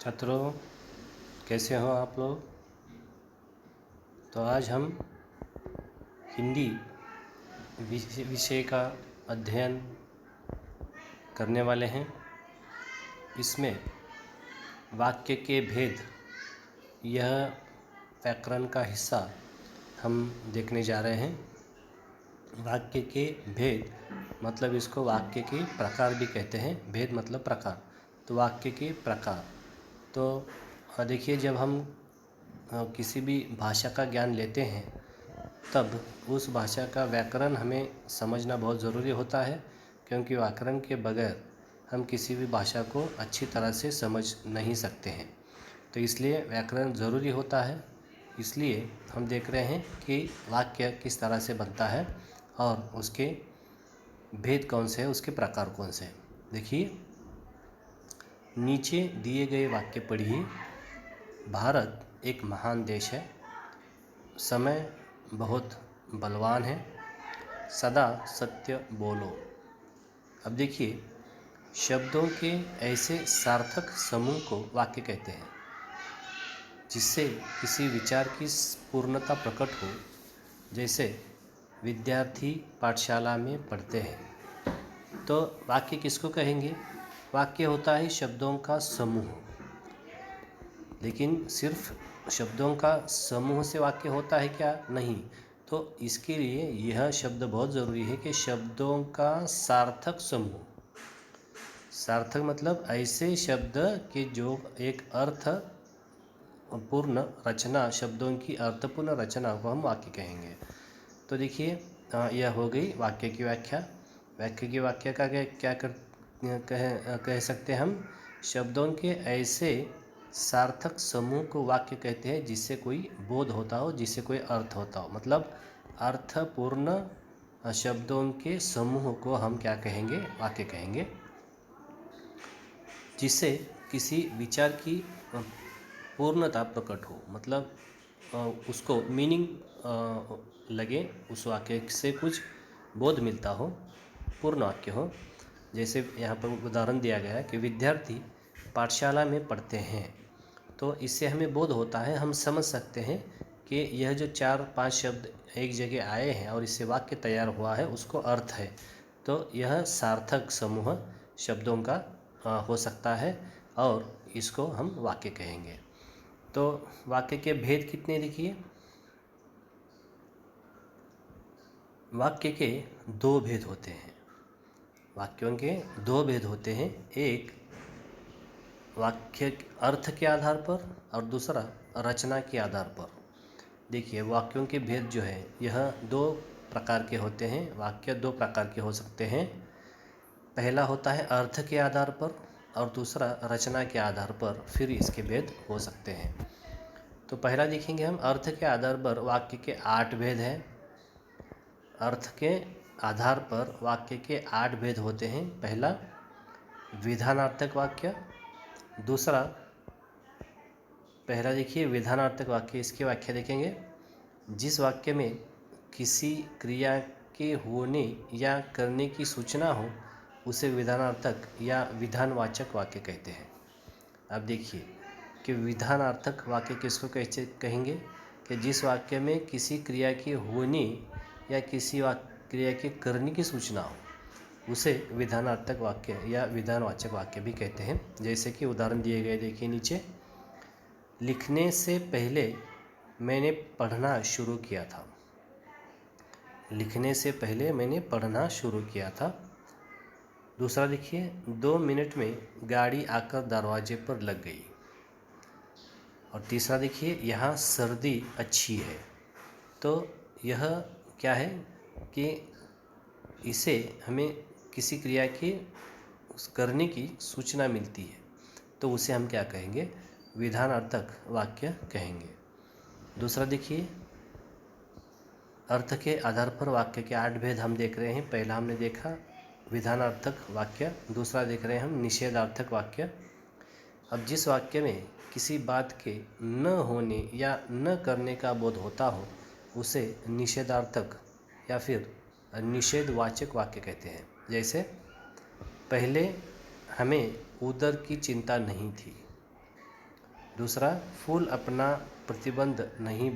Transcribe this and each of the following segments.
छात्रों, कैसे हो आप लोग। तो आज हम हिंदी विषय का अध्ययन करने वाले हैं। इसमें वाक्य के भेद, यह व्याकरण का हिस्सा हम देखने जा रहे हैं। वाक्य के भेद मतलब इसको वाक्य के प्रकार भी कहते हैं। भेद मतलब प्रकार, तो वाक्य के प्रकार। तो देखिए, जब हम किसी भी भाषा का ज्ञान लेते हैं तब उस भाषा का व्याकरण हमें समझना बहुत ज़रूरी होता है, क्योंकि व्याकरण के बगैर हम किसी भी भाषा को अच्छी तरह से समझ नहीं सकते हैं। तो इसलिए व्याकरण ज़रूरी होता है। इसलिए हम देख रहे हैं कि वाक्य किस तरह से बनता है और उसके भेद कौन से हैं, उसके प्रकार कौन से हैं। देखिए, नीचे दिए गए वाक्य पढ़िए। भारत एक महान देश है, समय बहुत बलवान है, सदा सत्य बोलो। अब देखिए, शब्दों के ऐसे सार्थक समूह को वाक्य कहते हैं जिससे किसी विचार की पूर्णता प्रकट हो। जैसे विद्यार्थी पाठशाला में पढ़ते हैं। तो वाक्य किसको कहेंगे? वाक्य होता है शब्दों का समूह। लेकिन सिर्फ शब्दों का समूह से वाक्य होता है क्या? नहीं। तो इसके लिए यह शब्द बहुत ज़रूरी है कि शब्दों का सार्थक समूह। सार्थक मतलब ऐसे शब्द के जो एक अर्थपूर्ण रचना, शब्दों की अर्थपूर्ण रचना को हम वाक्य कहेंगे। तो देखिए, यह हो गई वाक्य की व्याख्या। वाक्य की व्याख्या का क्या कह सकते हैं हम? शब्दों के ऐसे सार्थक समूह को वाक्य कहते हैं जिससे कोई बोध होता हो, जिससे कोई अर्थ होता हो। मतलब अर्थपूर्ण शब्दों के समूह को हम क्या कहेंगे? वाक्य कहेंगे। जिससे किसी विचार की पूर्णता प्रकट हो, मतलब उसको मीनिंग लगे, उस वाक्य से कुछ बोध मिलता हो, पूर्ण वाक्य हो। जैसे यहाँ पर उदाहरण दिया गया है कि विद्यार्थी पाठशाला में पढ़ते हैं। तो इससे हमें बोध होता है, हम समझ सकते हैं कि यह जो 4-5 शब्द एक जगह आए हैं और इससे वाक्य तैयार हुआ है, उसको अर्थ है। तो यह सार्थक समूह शब्दों का हो सकता है और इसको हम वाक्य कहेंगे। तो वाक्य के भेद कितने देखिए। वाक्य के 2 भेद होते हैं। वाक्यों के 2 भेद होते हैं। एक वाक्य अर्थ के आधार पर और दूसरा रचना के आधार पर। देखिए, वाक्यों के भेद जो है यह 2 प्रकार के होते हैं। वाक्य 2 प्रकार के हो सकते हैं। पहला होता है अर्थ के आधार पर और दूसरा रचना के आधार पर, फिर इसके भेद हो सकते हैं। तो पहला देखेंगे हम, अर्थ के आधार पर वाक्य के 8 भेद हैं। अर्थ के आधार पर वाक्य के 8 भेद होते हैं। पहला विधानार्थक वाक्य। दूसरा, पहला देखिए विधानार्थक वाक्य, इसकी व्याख्या देखेंगे। जिस वाक्य में किसी क्रिया के होने या करने की सूचना हो उसे विधानार्थक या विधानवाचक वाक्य कहते हैं। अब देखिए कि विधानार्थक वाक्य किसको कैसे कहेंगे? कि जिस वाक्य में किसी क्रिया के होने या किसी क्रिया के करने की सूचना हो उसे विधानार्थक वाक्य या विधानवाचक वाक्य भी कहते हैं। जैसे कि उदाहरण दिए गए, देखिए नीचे। लिखने से पहले मैंने पढ़ना शुरू किया था। लिखने से पहले मैंने पढ़ना शुरू किया था। दूसरा देखिए, 2 मिनट में गाड़ी आकर दरवाजे पर लग गई। और तीसरा देखिए, यहाँ सर्दी अच्छी है। तो यह क्या है कि इसे हमें किसी क्रिया के करने की सूचना मिलती है, तो उसे हम क्या कहेंगे? विधानार्थक वाक्य कहेंगे। दूसरा देखिए, अर्थ के आधार पर वाक्य के 8 भेद हम देख रहे हैं। पहला हमने देखा विधानार्थक वाक्य, दूसरा देख रहे हैं हम निषेधार्थक वाक्य। अब जिस वाक्य में किसी बात के न होने या न करने का बोध होता हो उसे निषेधार्थक या फिर निषेधवाचक वाक्य कहते हैं। जैसे, पहले हमें उदर की चिंता नहीं थी, दूसरा, फूल अपना प्रतिबंध नहीं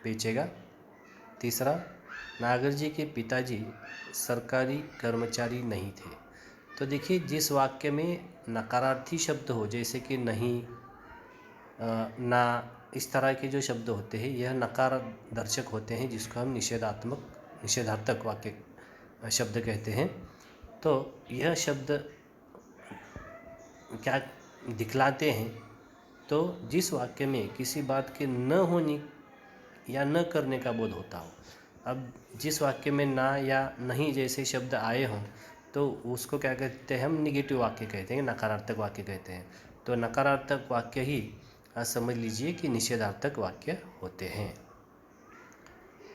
बेचेगा। तीसरा, नागर जी के पिताजी सरकारी कर्मचारी नहीं थे। तो देखिए, जिस वाक्य में नकारार्थी शब्द हो, जैसे कि नहीं, ना, इस तरह के जो शब्द होते हैं यह नकार दर्शक होते हैं, जिसको हम निषेधार्थक वाक्य शब्द कहते हैं। तो यह शब्द क्या दिखलाते हैं? तो जिस वाक्य में किसी बात के न होने या न करने का बोध होता हो। अब जिस वाक्य में ना या नहीं जैसे शब्द आए हों तो उसको क्या कहते हैं? हम निगेटिव वाक्य कहते हैं, नकारात्मक वाक्य कहते हैं। तो नकारात्मक वाक्य ही समझ लीजिए कि निषेधार्थक वाक्य होते हैं।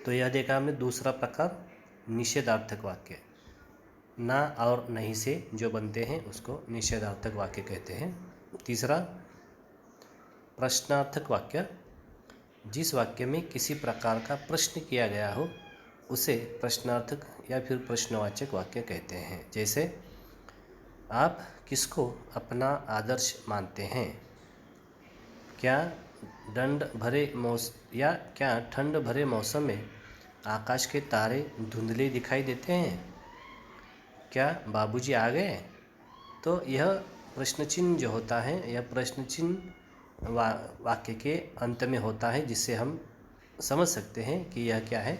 तो यह देखा हमने दूसरा प्रकार, निषेधार्थक वाक्य। ना और नहीं से जो बनते हैं उसको निषेधार्थक वाक्य कहते हैं। तीसरा, प्रश्नार्थक वाक्य। जिस वाक्य में किसी प्रकार का प्रश्न किया गया हो उसे प्रश्नार्थक या फिर प्रश्नवाचक वाक्य कहते हैं। जैसे, आप किसको अपना आदर्श मानते हैं? क्या ठंड भरे मौसम में आकाश के तारे धुंधले दिखाई देते हैं? क्या बाबूजी आ गए? तो यह प्रश्न चिन्ह जो होता है, यह प्रश्न चिन्ह वाक्य के अंत में होता है, जिससे हम समझ सकते हैं कि यह क्या है?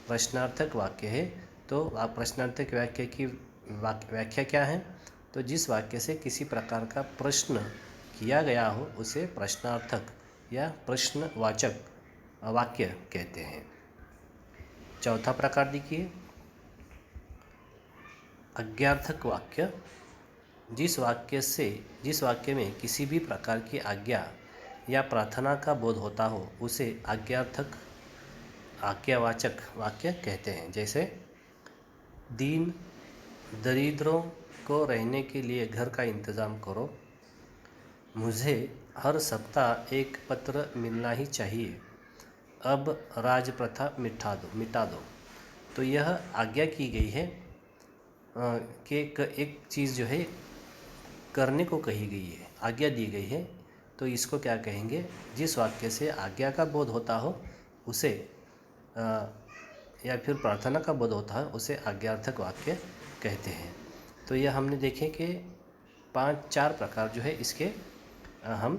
प्रश्नार्थक वाक्य है। तो आप प्रश्नार्थक वाक्य की व्याख्या क्या है? तो जिस वाक्य से किसी प्रकार का प्रश्न किया गया हो उसे प्रश्नार्थक या प्रश्नवाचक वाक्य कहते हैं। चौथा प्रकार देखिए, आज्ञार्थक वाक्य। जिस वाक्य में किसी भी प्रकार की आज्ञा या प्रार्थना का बोध होता हो उसे आज्ञावाचक वाक्य कहते हैं। जैसे, दीन दरिद्रों को रहने के लिए घर का इंतज़ाम करो। मुझे हर सप्ताह एक पत्र मिलना ही चाहिए। अब राजप्रथा मिटा दो। तो यह आज्ञा की गई है कि एक चीज़ जो है करने को कही गई है, आज्ञा दी गई है। तो इसको क्या कहेंगे? जिस वाक्य से आज्ञा का बोध होता हो उसे या फिर प्रार्थना का बोध होता है उसे आज्ञार्थक वाक्य कहते हैं। तो यह हमने देखे कि 4 प्रकार जो है इसके हम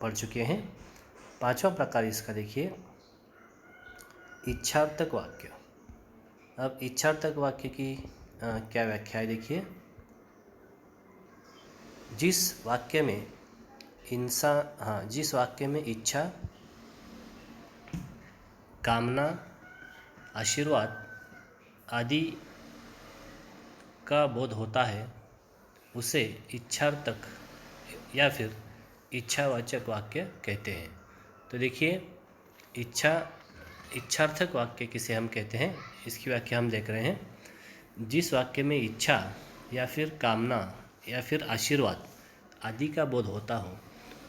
पढ़ चुके हैं। 5वां प्रकार इसका देखिए, इच्छार्थक वाक्य। अब इच्छार्थक वाक्य की क्या व्याख्या है देखिए। जिस वाक्य में इच्छा, कामना, आशीर्वाद आदि का बोध होता है उसे इच्छार्थक या फिर इच्छावाचक वाक्य कहते हैं। तो देखिए, इच्छार्थक वाक्य किसे हम कहते हैं, इसकी व्याख्या हम देख रहे हैं। जिस वाक्य में इच्छा या फिर कामना या फिर आशीर्वाद आदि का बोध होता हो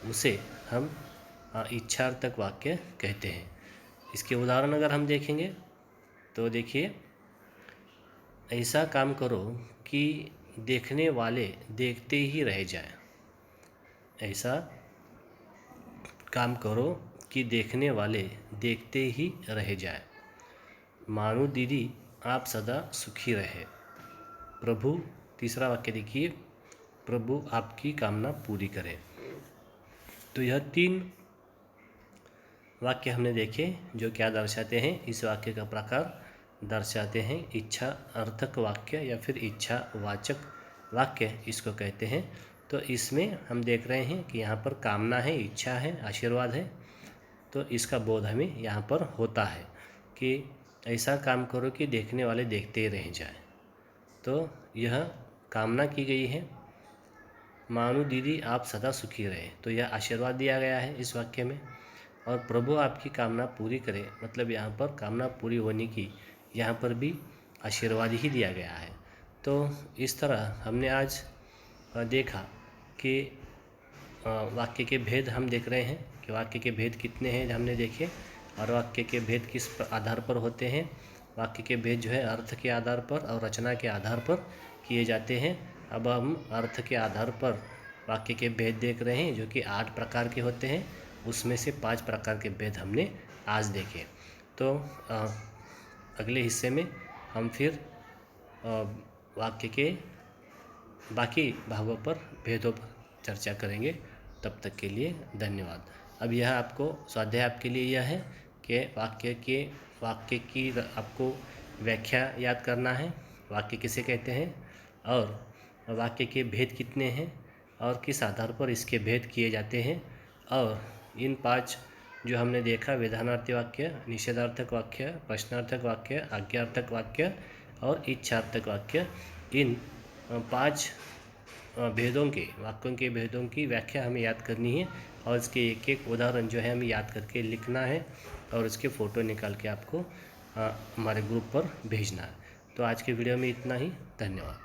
उसे हम इच्छार्थक वाक्य कहते हैं। इसके उदाहरण अगर हम देखेंगे तो देखिए, ऐसा काम करो कि देखने वाले देखते ही रह जाएं। ऐसा काम करो कि देखने वाले देखते ही रह जाएं। मानू दीदी आप सदा सुखी रहे। प्रभु, तीसरा वाक्य देखिए, प्रभु आपकी कामना पूरी करे। तो यह 3 वाक्य हमने देखे जो क्या दर्शाते हैं, इस वाक्य का प्रकार दर्शाते हैं। इच्छा अर्थक वाक्य या फिर इच्छावाचक वाक्य इसको कहते हैं। तो इसमें हम देख रहे हैं कि यहाँ पर कामना है, इच्छा है, आशीर्वाद है। तो इसका बोध हमें यहाँ पर होता है कि ऐसा काम करो कि देखने वाले देखते ही रह जाए। तो यह कामना की गई है, मानो दीदी आप सदा सुखी रहे। तो यह आशीर्वाद दिया गया है इस वाक्य में। और प्रभु आपकी कामना पूरी करे, मतलब यहाँ पर कामना पूरी होने की यहाँ पर भी आशीर्वाद ही दिया गया है। तो इस तरह हमने आज देखा कि वाक्य के भेद हम देख रहे हैं कि वाक्य के भेद कितने हैं हमने देखे, और वाक्य के भेद किस आधार पर होते हैं। वाक्य के भेद जो है अर्थ के आधार पर और रचना के आधार पर किए जाते हैं। अब हम अर्थ के आधार पर वाक्य के भेद देख रहे हैं, जो कि 8 प्रकार के होते हैं। उसमें से 5 प्रकार के भेद हमने आज देखे। तो अगले हिस्से में हम फिर वाक्य के बाकी भागों पर, भेदों पर चर्चा करेंगे। तब तक के लिए धन्यवाद। अब यह आपको स्वाध्याय आपके लिए यह है कि वाक्य की आपको व्याख्या याद करना है। वाक्य किसे कहते हैं और वाक्य के भेद कितने हैं और किस आधार पर इसके भेद किए जाते हैं। और इन 5 जो हमने देखा, विधानार्थी वाक्य, निषेधार्थक वाक्य, प्रश्नार्थक वाक्य, आज्ञार्थक वाक्य और इच्छार्थक वाक्य, इन 5 भेदों के, वाक्यों के भेदों की व्याख्या हमें याद करनी है और इसके एक एक उदाहरण जो है हमें याद करके लिखना है और उसके फ़ोटो निकाल के आपको हमारे ग्रुप पर भेजना है। तो आज के वीडियो में इतना ही। धन्यवाद।